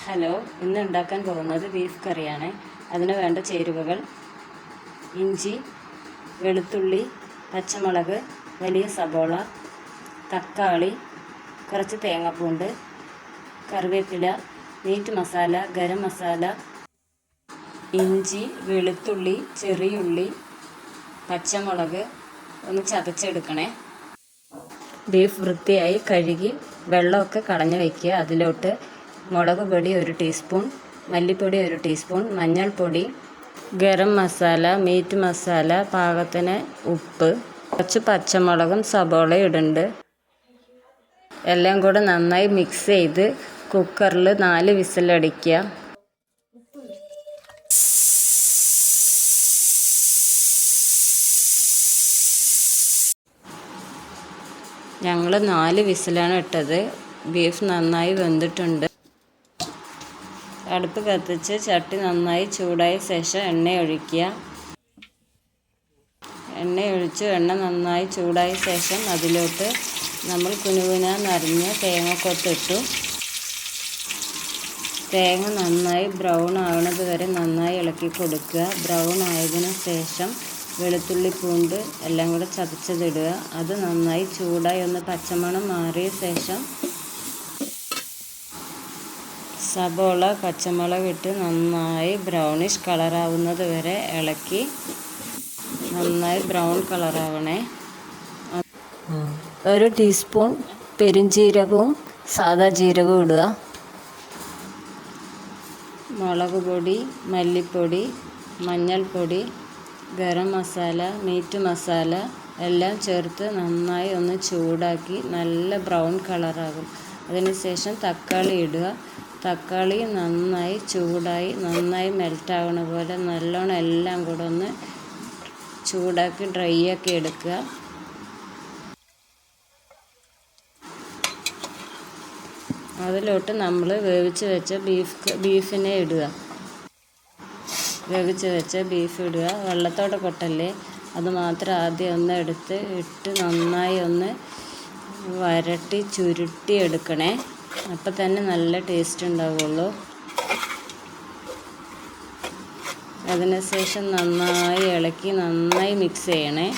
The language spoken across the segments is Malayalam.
ഹലോ, ഇന്ന് ഉണ്ടാക്കാൻ പോകുന്നത് ബീഫ് കറിയാണ്. അതിന് വേണ്ട ചേരുവകൾ: ഇഞ്ചി, വെളുത്തുള്ളി, പച്ചമുളക്, വലിയ സബോള, തക്കാളി, കുറച്ച് തേങ്ങാപ്പൂണ്ട്, കറിവേപ്പില, മീറ്റ് മസാല, ഗരം മസാല. ഇഞ്ചി, വെളുത്തുള്ളി, ചെറിയുള്ളി, പച്ചമുളക് ഒന്ന് ചതച്ചെടുക്കണേ. ബീഫ് വൃത്തിയായി കഴുകി വെള്ളമൊക്കെ കളഞ്ഞു വയ്ക്കുക. അതിലോട്ട് മുളക് പൊടി 1 ടീസ്പൂൺ, മല്ലിപ്പൊടി 1 ടീസ്പൂൺ, മഞ്ഞൾപ്പൊടി, ഗരം മസാല, മീറ്റ് മസാല, പാകത്തിന് ഉപ്പ്, കുറച്ച് പച്ചമുളകും സബോളയും ഇടുന്നുണ്ട്. എല്ലാം കൂടെ നന്നായി മിക്സ് ചെയ്ത് കുക്കറിൽ 4 വിസിലടിക്കുക. ഞങ്ങൾ 4 വിസിലാണ് ഇട്ടത്. ബീഫ് നന്നായി വെന്തിട്ടുണ്ട്. അടുപ്പ് കത്തിച്ച് ചട്ടി നന്നായി ചൂടായ ശേഷം എണ്ണ ഒഴിക്കുക. എണ്ണ നന്നായി ചൂടായ ശേഷം അതിലോട്ട് നമ്മൾ കുനുകുന നിറഞ്ഞ തേങ്ങക്കൊത്തിട്ടു. തേങ്ങ നന്നായി ബ്രൗൺ ആവുന്നത് വരെ നന്നായി ഇളക്കി കൊടുക്കുക. ബ്രൗൺ ആയതിനു ശേഷം വെളുത്തുള്ളി പൂണ്ട് എല്ലാം കൂടെ ചതച്ചതിടുക. അത് നന്നായി ചൂടായി ഒന്ന് പച്ചമണം മാറിയ ശേഷം സബോള, പച്ചമുളക് ഇട്ട് നന്നായി ബ്രൗണിഷ് കളറാവുന്നത് വരെ ഇളക്കി നന്നായി ബ്രൗൺ കളറാവണേ. 1 ടീസ്പൂൺ പെരുംജീരകവും സാദാ ജീരകവും ഇടുക. മുളക് പൊടി, മല്ലിപ്പൊടി, മഞ്ഞൾപ്പൊടി, ഗരം മസാല, മീറ്റ് മസാല എല്ലാം ചേർത്ത് നന്നായി ഒന്ന് ചൂടാക്കി നല്ല ബ്രൗൺ കളറാകും. അതിനുശേഷം തക്കാളി ഇടുക. തക്കാളി നന്നായി ചൂടായി നന്നായി മെൽറ്റാവണ പോലെ നല്ലോണം എല്ലാം കൂടെ ഒന്ന് ചൂടാക്കി ഡ്രൈ ആക്കി എടുക്കുക. അതിലോട്ട് നമ്മൾ വേവിച്ച് വെച്ച ബീഫിനെ ഇടുക. വേവിച്ച് വെച്ച ബീഫ് ഇടുക. വെള്ളത്തോടെ കൊട്ടല്ലേ, അത് മാത്രം ആദ്യം ഒന്ന് ഇട്ട് നന്നായി ഒന്ന് വരട്ടി ചുരുട്ടി എടുക്കണേ. അപ്പം തന്നെ നല്ല ടേസ്റ്റ് ഉണ്ടാവുള്ളൂ. അതിനുശേഷം നന്നായി ഇളക്കി നന്നായി മിക്സ് ചെയ്യണേ.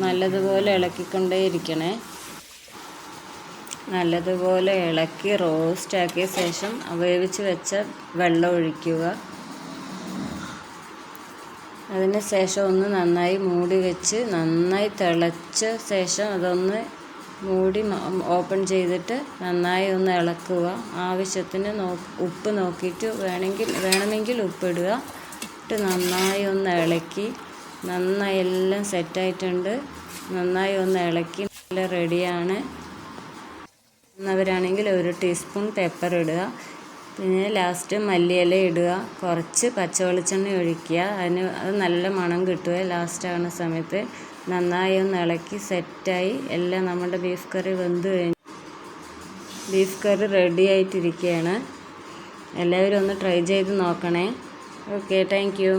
നല്ലതുപോലെ ഇളക്കിക്കൊണ്ടേയിരിക്കണേ. നല്ലതുപോലെ ഇളക്കി റോസ്റ്റാക്കിയ ശേഷം വേവിച്ച് വെച്ച വെള്ളം ഒഴിക്കുക. അതിന് ശേഷം ഒന്ന് നന്നായി മൂടി വെച്ച് നന്നായി തിളച്ച ശേഷം അതൊന്ന് മൂടി ഓപ്പൺ ചെയ്തിട്ട് നന്നായി ഒന്ന് ഇളക്കുക. ആവശ്യത്തിന് ഉപ്പ് നോക്കിയിട്ട് വേണമെങ്കിൽ ഉപ്പിടുക. ഇട്ട് നന്നായി ഒന്ന് ഇളക്കി നന്നായി എല്ലാം സെറ്റായിട്ടുണ്ട്. നന്നായി ഒന്ന് ഇളക്കി നല്ല റെഡിയാണ്. എന്നവരാണെങ്കിൽ 1 ടീസ്പൂൺ പെപ്പർ ഇടുക. പിന്നെ ലാസ്റ്റ് മല്ലിയില ഇടുക. കുറച്ച് പച്ചവെളിച്ചെണ്ണ ഒഴിക്കുക. അത് നല്ല മണം കിട്ടുക. ലാസ്റ്റ് ആവുന്ന സമയത്ത് നന്നായി ഒന്ന് ഇളക്കി സെറ്റായി എല്ലാം നമ്മുടെ ബീഫ് കറി വെന്ത് കഴിഞ്ഞു. ബീഫ് കറി റെഡി ആയിട്ടിരിക്കുകയാണ്. എല്ലാവരും ഒന്ന് ട്രൈ ചെയ്ത് നോക്കണേ. Okay, thank you.